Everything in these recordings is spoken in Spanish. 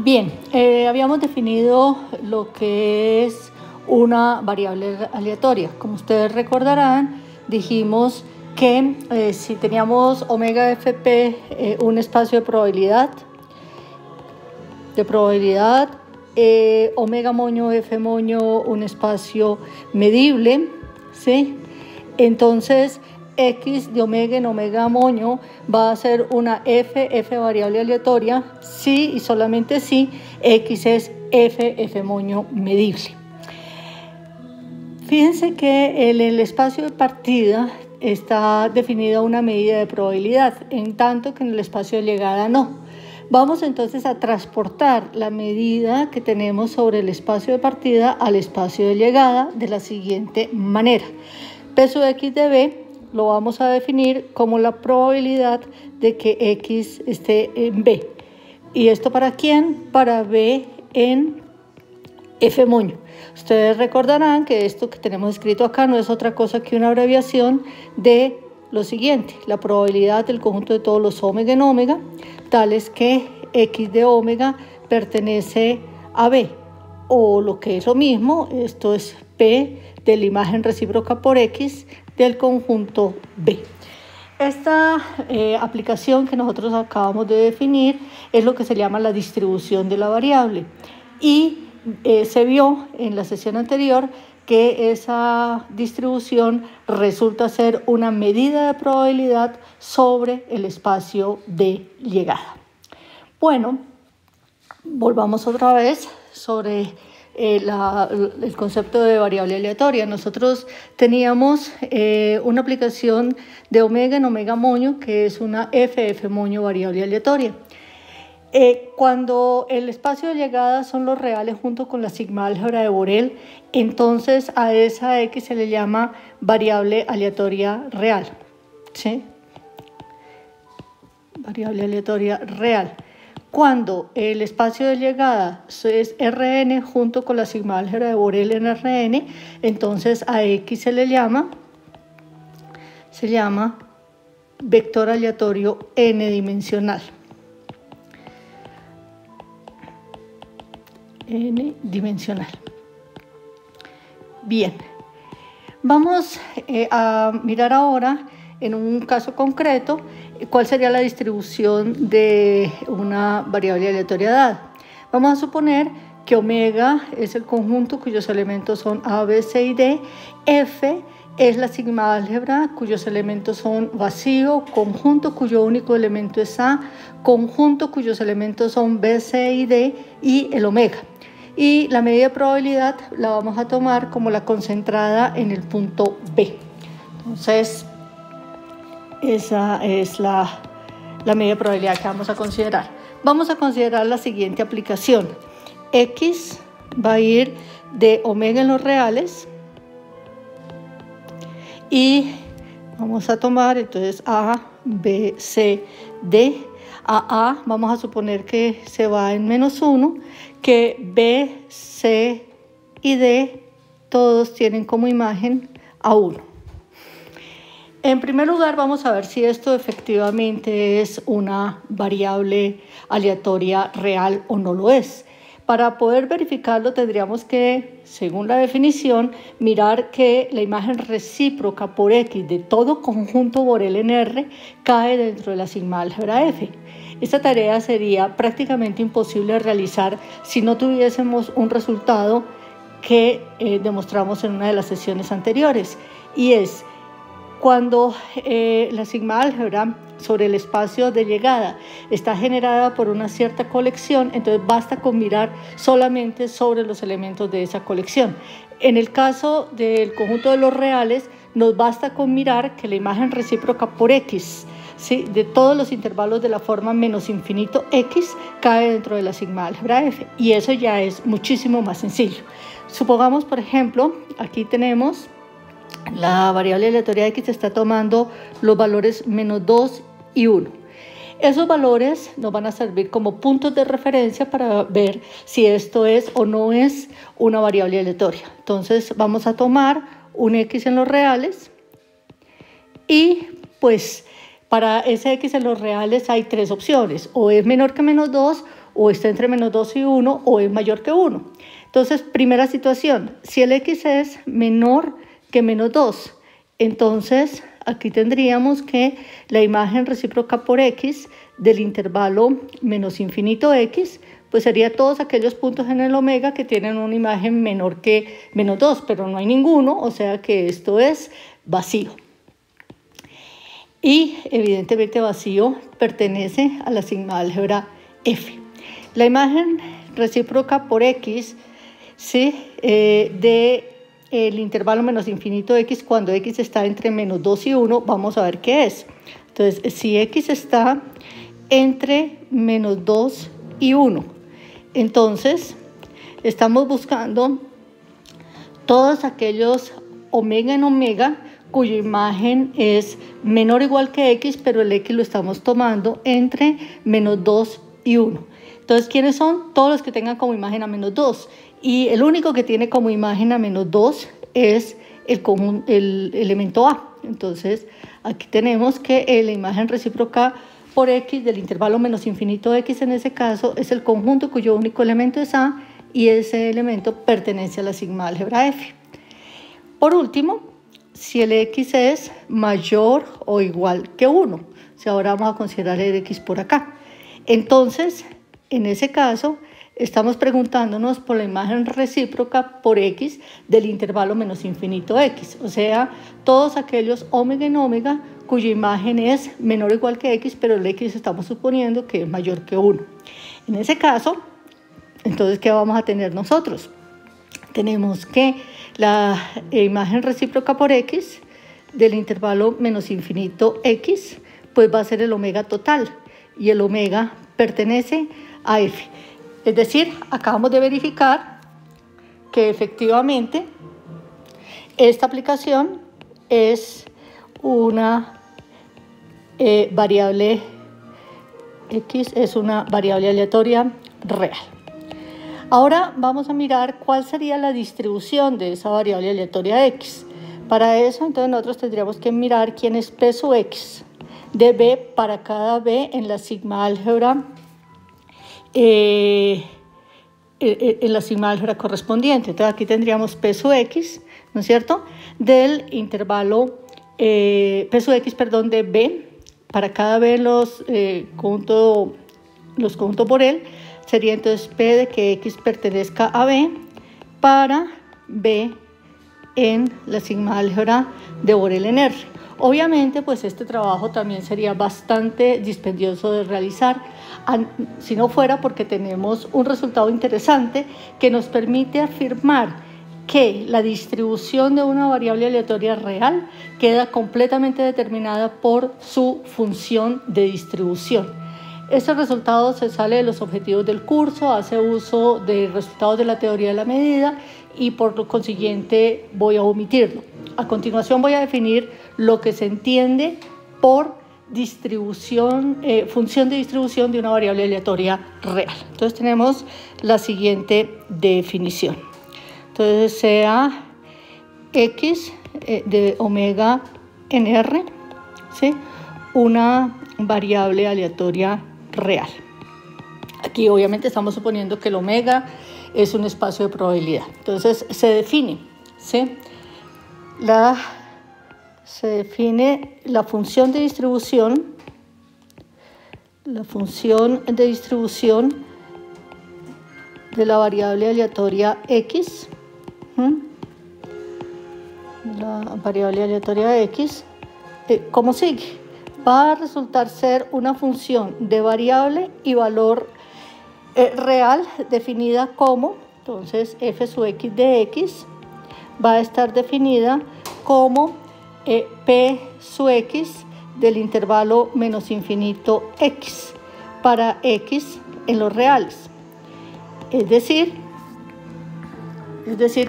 Bien, habíamos definido lo que es una variable aleatoria. Como ustedes recordarán, dijimos que si teníamos omega fp, un espacio de probabilidad, omega moño f moño, un espacio medible, ¿sí? Entonces, x de omega en omega moño va a ser una f variable aleatoria si y solamente si x es f moño medible. Fíjense que en el espacio de partida está definida una medida de probabilidad, en tanto que en el espacio de llegada no. Vamos entonces a transportar la medida que tenemos sobre el espacio de partida al espacio de llegada de la siguiente manera. Peso x de b lo vamos a definir como la probabilidad de que x esté en b. ¿Y esto para quién? Para b en f moño. Ustedes recordarán que esto que tenemos escrito acá no es otra cosa que una abreviación de lo siguiente: la probabilidad del conjunto de todos los omega en omega, tales que x de omega pertenece a b, o lo que es lo mismo, esto es p de la imagen recíproca por x del conjunto B. Esta aplicación que nosotros acabamos de definir es lo que se llama la distribución de la variable, y se vio en la sesión anterior que esa distribución resulta ser una medida de probabilidad sobre el espacio de llegada. Bueno, volvamos otra vez sobre el concepto de variable aleatoria. Nosotros teníamos una aplicación de omega en omega moño, que es una f moño variable aleatoria. Cuando el espacio de llegada son los reales junto con la sigma álgebra de Borel, entonces a esa x se le llama variable aleatoria real, ¿sí? Variable aleatoria real. Cuando el espacio de llegada es Rn junto con la sigma álgebra de Borel en Rn, entonces a x se llama vector aleatorio n-dimensional. N-dimensional. Bien, vamos a mirar ahora en un caso concreto cuál sería la distribución de una variable aleatoria dada. Vamos a suponer que omega es el conjunto cuyos elementos son A, B, C y D. F es la sigma álgebra cuyos elementos son vacío, conjunto cuyo único elemento es A, conjunto cuyos elementos son B, C y D, y el omega. Y la medida de probabilidad la vamos a tomar como la concentrada en el punto B. Entonces, esa es la medida de probabilidad que vamos a considerar. Vamos a considerar la siguiente aplicación. X va a ir de omega en los reales y vamos a tomar entonces A, B, C, D. A vamos a suponer que se va en -1, que B, C y D todos tienen como imagen A1. En primer lugar, vamos a ver si esto efectivamente es una variable aleatoria real o no lo es. Para poder verificarlo tendríamos que, según la definición, mirar que la imagen recíproca por x de todo conjunto Borel en R cae dentro de la sigma álgebra F. Esta tarea sería prácticamente imposible de realizar si no tuviésemos un resultado que demostramos en una de las sesiones anteriores, y es cuando la sigma álgebra sobre el espacio de llegada está generada por una cierta colección, entonces basta con mirar solamente sobre los elementos de esa colección. En el caso del conjunto de los reales, nos basta con mirar que la imagen recíproca por x, ¿sí?, de todos los intervalos de la forma menos infinito x cae dentro de la sigma álgebra F, y eso ya es muchísimo más sencillo. Supongamos, por ejemplo, aquí tenemos la variable aleatoria x, está tomando los valores -2 y 1. Esos valores nos van a servir como puntos de referencia para ver si esto es o no es una variable aleatoria. Entonces vamos a tomar un x en los reales y pues para ese x en los reales hay tres opciones: o es menor que -2, o está entre menos 2 y 1 o es mayor que 1. Entonces, primera situación, si el x es menor que menos 2, entonces aquí tendríamos que la imagen recíproca por x del intervalo menos infinito x, pues sería todos aquellos puntos en el omega que tienen una imagen menor que menos 2, pero no hay ninguno, o sea que esto es vacío. Y evidentemente vacío pertenece a la sigma álgebra F. La imagen recíproca por x, ¿sí? De el intervalo menos infinito x, cuando x está entre menos 2 y 1, vamos a ver qué es. Entonces, si x está entre menos 2 y 1, entonces estamos buscando todos aquellos omega en omega cuya imagen es menor o igual que x, pero el x lo estamos tomando entre menos 2 y 1. Entonces, ¿quiénes son? Todos los que tengan como imagen a menos 2. Y el único que tiene como imagen a menos 2 es el elemento A. Entonces, aquí tenemos que la imagen recíproca por x del intervalo menos infinito x en ese caso es el conjunto cuyo único elemento es A y ese elemento pertenece a la sigma álgebra F. Por último, si el x es mayor o igual que 1, si ahora vamos a considerar el x por acá, entonces en ese caso estamos preguntándonos por la imagen recíproca por x del intervalo menos infinito x, o sea, todos aquellos omega en omega cuya imagen es menor o igual que x, pero el x estamos suponiendo que es mayor que 1. En ese caso, entonces, ¿qué vamos a tener nosotros? Tenemos que la imagen recíproca por x del intervalo menos infinito x, pues va a ser el omega total, y el omega pertenece a f. Es decir, acabamos de verificar que efectivamente esta aplicación es una variable x, es una variable aleatoria real. Ahora vamos a mirar cuál sería la distribución de esa variable aleatoria x. Para eso, entonces, nosotros tendríamos que mirar quién es P sub x de b para cada b en la sigma álgebra en la sigma álgebra correspondiente. Entonces, aquí tendríamos P sub x, ¿no es cierto?, del intervalo P sub x, perdón, de b para cada b los conjunto por él. Sería entonces P de que x pertenezca a B para B en la sigma álgebra de Borel en R. Obviamente, pues este trabajo también sería bastante dispendioso de realizar, si no fuera porque tenemos un resultado interesante que nos permite afirmar que la distribución de una variable aleatoria real queda completamente determinada por su función de distribución. Este resultado se sale de los objetivos del curso, hace uso de resultados de la teoría de la medida y por lo consiguiente voy a omitirlo. A continuación voy a definir lo que se entiende por distribución, función de distribución de una variable aleatoria real. Entonces tenemos la siguiente definición. Entonces sea x de omega en R, ¿sí?, una variable aleatoria real. Aquí obviamente estamos suponiendo que el omega es un espacio de probabilidad. Entonces se define, ¿sí?, se define la función de distribución, de la variable aleatoria x, la variable aleatoria x, como sigue. Va a resultar ser una función de variable y valor real definida como, entonces, f sub x de x va a estar definida como p sub x del intervalo menos infinito x para x en los reales. Es decir,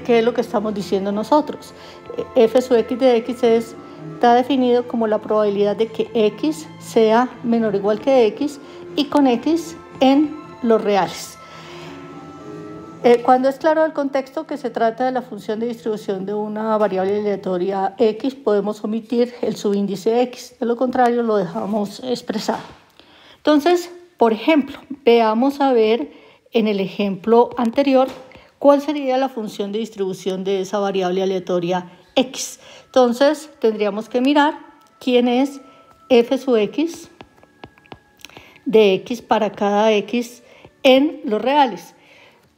¿qué es lo que estamos diciendo nosotros? F sub x de x está definido como la probabilidad de que x sea menor o igual que x y con x en los reales. Cuando es claro el contexto que se trata de la función de distribución de una variable aleatoria x, podemos omitir el subíndice x, de lo contrario lo dejamos expresado. Entonces, Por ejemplo, veamos a ver en el ejemplo anterior cuál sería la función de distribución de esa variable aleatoria x. Entonces, tendríamos que mirar quién es f sub x de x para cada x en los reales.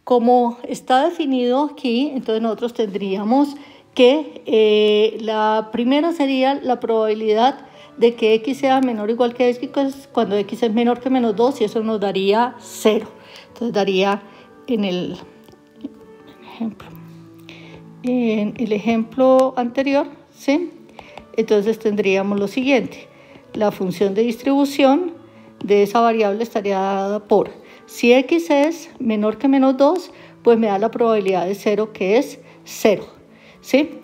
Como está definido aquí, entonces nosotros tendríamos que la primera sería la probabilidad de que x sea menor o igual que x cuando x es menor que menos 2 y eso nos daría 0. Entonces daría en el ejemplo anterior, ¿sí? Entonces tendríamos lo siguiente. La función de distribución de esa variable estaría dada por, si x es menor que menos 2, pues me da la probabilidad de 0 que es 0, ¿sí?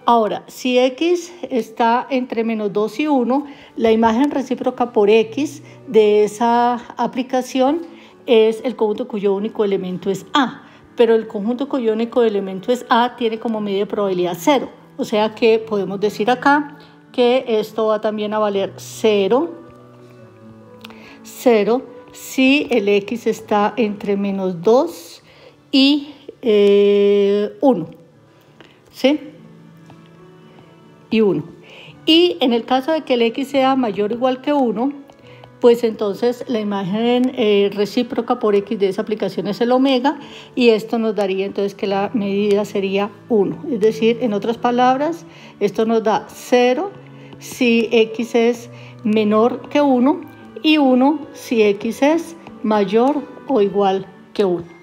Ahora, si x está entre menos 2 y 1, la imagen recíproca por x de esa aplicación es el conjunto cuyo único elemento es a, pero el conjunto cuyo único elemento es a tiene como medida de probabilidad 0, o sea que podemos decir acá que esto va también a valer 0, si el x está entre menos 2 y 1, ¿sí? Y 1. Y en el caso de que el x sea mayor o igual que 1, pues entonces la imagen recíproca por x de esa aplicación es el omega y esto nos daría entonces que la medida sería 1. Es decir, en otras palabras, esto nos da 0 si x es menor que 1 y 1 si x es mayor o igual que 1.